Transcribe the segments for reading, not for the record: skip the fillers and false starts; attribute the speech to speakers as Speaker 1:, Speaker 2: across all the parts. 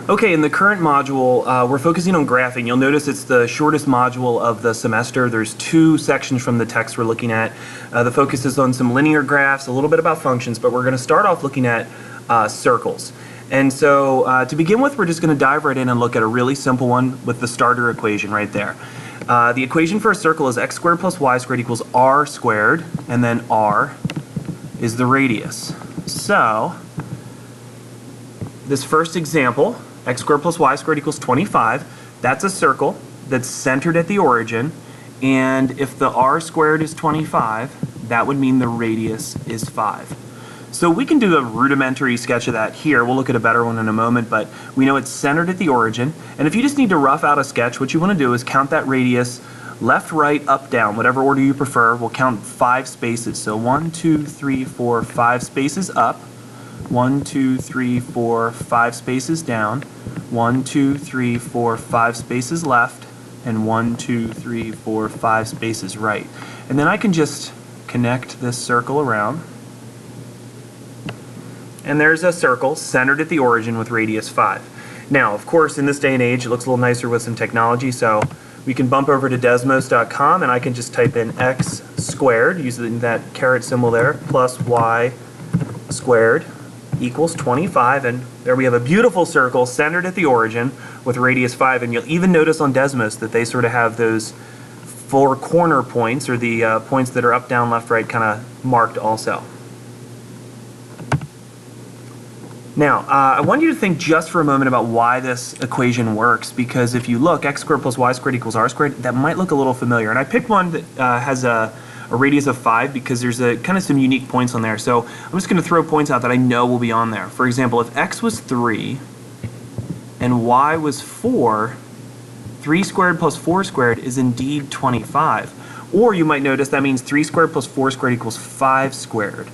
Speaker 1: Okay, in the current module, we're focusing on graphing. You'll notice it's the shortest module of the semester. There's 2 sections from the text we're looking at. The focus is on some linear graphs, a little bit about functions, but we're going to start off looking at circles. And so to begin with, we're just going to dive right in and look at a really simple one with the starter equation right there. The equation for a circle is x squared plus y squared equals r squared, and then r is the radius. So this first example, x squared plus y squared equals 25. That's a circle that's centered at the origin, and if the r squared is 25, that would mean the radius is 5. So we can do a rudimentary sketch of that here. We'll look at a better one in a moment, but we know it's centered at the origin, and if you just need to rough out a sketch, what you want to do is count that radius left, right, up, down, whatever order you prefer. We'll count 5 spaces. So 1, 2, 3, 4, 5 spaces up, 1, 2, 3, 4, 5 spaces down, 1, 2, 3, 4, 5 spaces left, and 1, 2, 3, 4, 5 spaces right. And then I can just connect this circle around. And there's a circle centered at the origin with radius 5. Now, of course, in this day and age, it looks a little nicer with some technology, so we can bump over to Desmos.com and I can just type in x squared, using that caret symbol there, plus y squared equals 25, and there we have a beautiful circle centered at the origin with radius 5, and you'll even notice on Desmos that they sort of have those 4 corner points, or the points that are up, down, left, right, kind of marked also. Now, I want you to think just for a moment about why this equation works, because if you look, x squared plus y squared equals r squared, that might look a little familiar. And I picked one that has a radius of 5 because there's kind of some unique points on there. So I'm just going to throw points out that I know will be on there. For example, if x was 3 and y was 4, 3 squared plus 4 squared is indeed 25. Or you might notice that means 3 squared plus 4 squared equals 5 squared.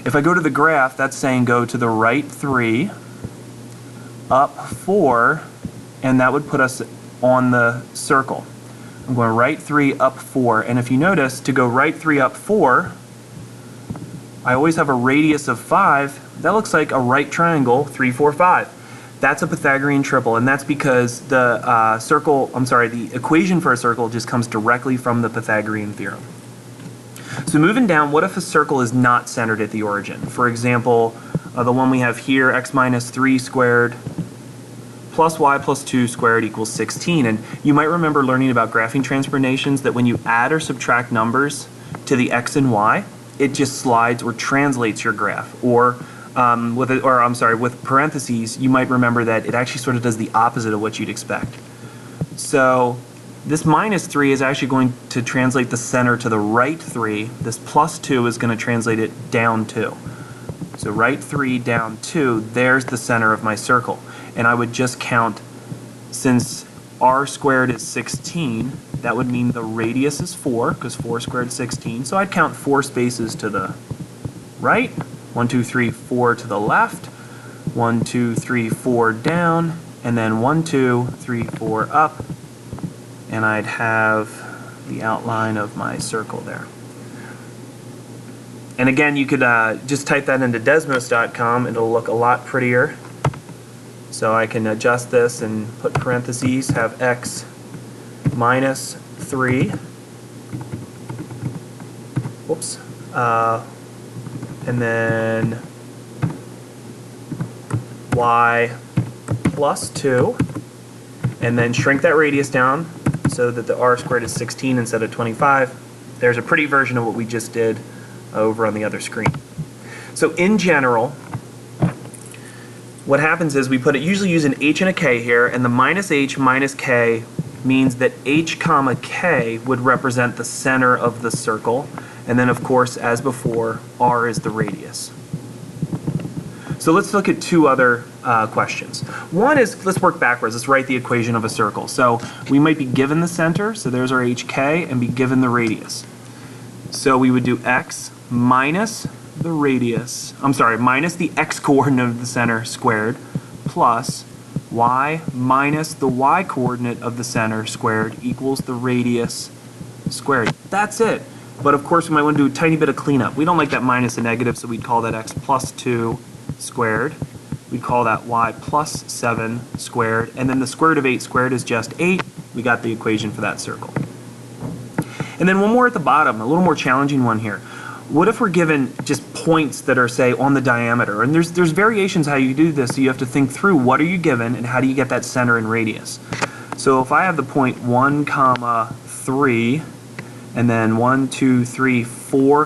Speaker 1: If I go to the graph, that's saying go to the right 3, up 4, and that would put us on the circle. I'm going right 3, up 4, and if you notice, to go right 3, up 4, I always have a radius of 5. That looks like a right triangle, 3, 4, 5. That's a Pythagorean triple, and that's because the the equation for a circle just comes directly from the Pythagorean theorem. So moving down, what if a circle is not centered at the origin? For example, the one we have here, x minus 3 squared plus y plus 2 squared equals 16. And you might remember learning about graphing transformations that when you add or subtract numbers to the x and y, it just slides or translates your graph. Or with parentheses, you might remember that it actually sort of does the opposite of what you'd expect. So this minus 3 is actually going to translate the center to the right 3. This plus 2 is going to translate it down 2. So right 3, down 2, there's the center of my circle. And I would just count, since r squared is 16, that would mean the radius is 4, because 4 squared is 16. So I'd count 4 spaces to the right, 1, 2, 3, 4 to the left, 1, 2, 3, 4 down, and then 1, 2, 3, 4 up. And I'd have the outline of my circle there. And again, you could just type that into Desmos.com. It'll look a lot prettier. So I can adjust this and put parentheses, have x minus 3. Whoops. And then y plus 2. And then shrink that radius down so that the r squared is 16 instead of 25. There's a pretty version of what we just did over on the other screen. So in general, what happens is we usually use an h and a k here, and the minus h minus k means that h comma k would represent the center of the circle, and then of course, as before, r is the radius. So let's look at 2 other questions. One is, let's work backwards. Let's write the equation of a circle. So we might be given the center, so there's our hk, and be given the radius. So we would do x minus the radius, minus the x coordinate of the center squared, plus y minus the y coordinate of the center squared equals the radius squared. That's it. But of course we might want to do a tiny bit of cleanup. We don't like that minus a negative, so we'd call that x plus 2 squared we call that y plus 7 squared, and then the square root of 8 squared is just 8. We got the equation for that circle. And then one more at the bottom, a little more challenging one here. What if we're given just points that are, say, on the diameter? And there's variations how you do this, so you have to think through what are you given and how do you get that center and radius. So if I have the point 1, 3, and then 1, 2, 3, 4,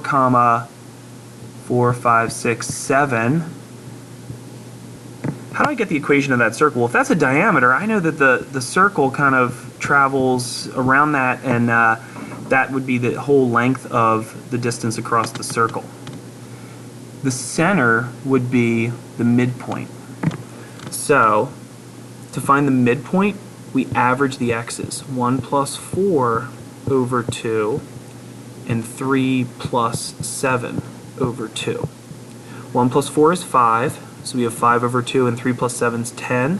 Speaker 1: 4, 5, 6, 7, how do I get the equation of that circle? Well, if that's a diameter, I know that the circle kind of travels around that, and that would be the whole length of the distance across the circle. The center would be the midpoint. So, to find the midpoint, we average the x's. 1 plus 4 over 2, and 3 plus 7 over 2. 1 plus 4 is 5. So we have 5 over 2, and 3 plus 7 is 10.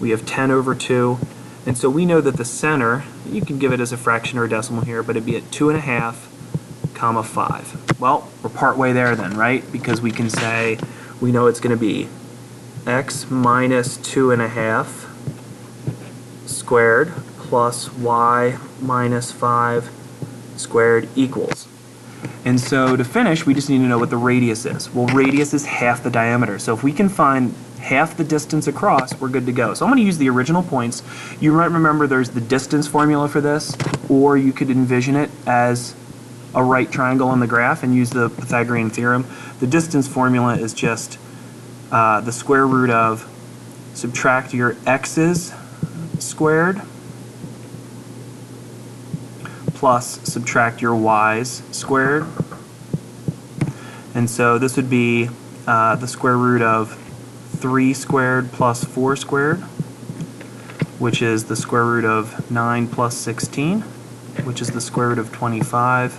Speaker 1: We have 10 over 2. And so we know that the center, you can give it as a fraction or a decimal here, but it'd be at 2.5, 5. Well, we're partway there then, right? Because we can say, we know it's going to be x minus 2.5 squared plus y minus 5 squared equals. And so to finish, we just need to know what the radius is. Well, radius is half the diameter. So if we can find half the distance across, we're good to go. So I'm going to use the original points. You might remember there's the distance formula for this, or you could envision it as a right triangle on the graph and use the Pythagorean theorem. The distance formula is just the square root of subtract your x's squared plus subtract your y's squared. And so this would be the square root of 3 squared plus 4 squared, which is the square root of 9 plus 16, which is the square root of 25,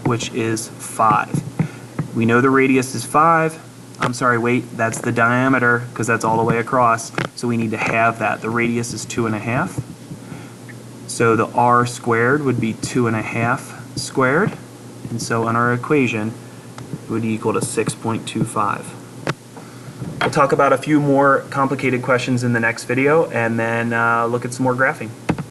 Speaker 1: which is 5. We know the radius is 5. I'm sorry, wait, that's the diameter because that's all the way across, so we need to have that. The radius is 2.5. So the r squared would be 2.5 squared, and so on our equation it would equal to 6.25. We'll talk about a few more complicated questions in the next video, and then look at some more graphing.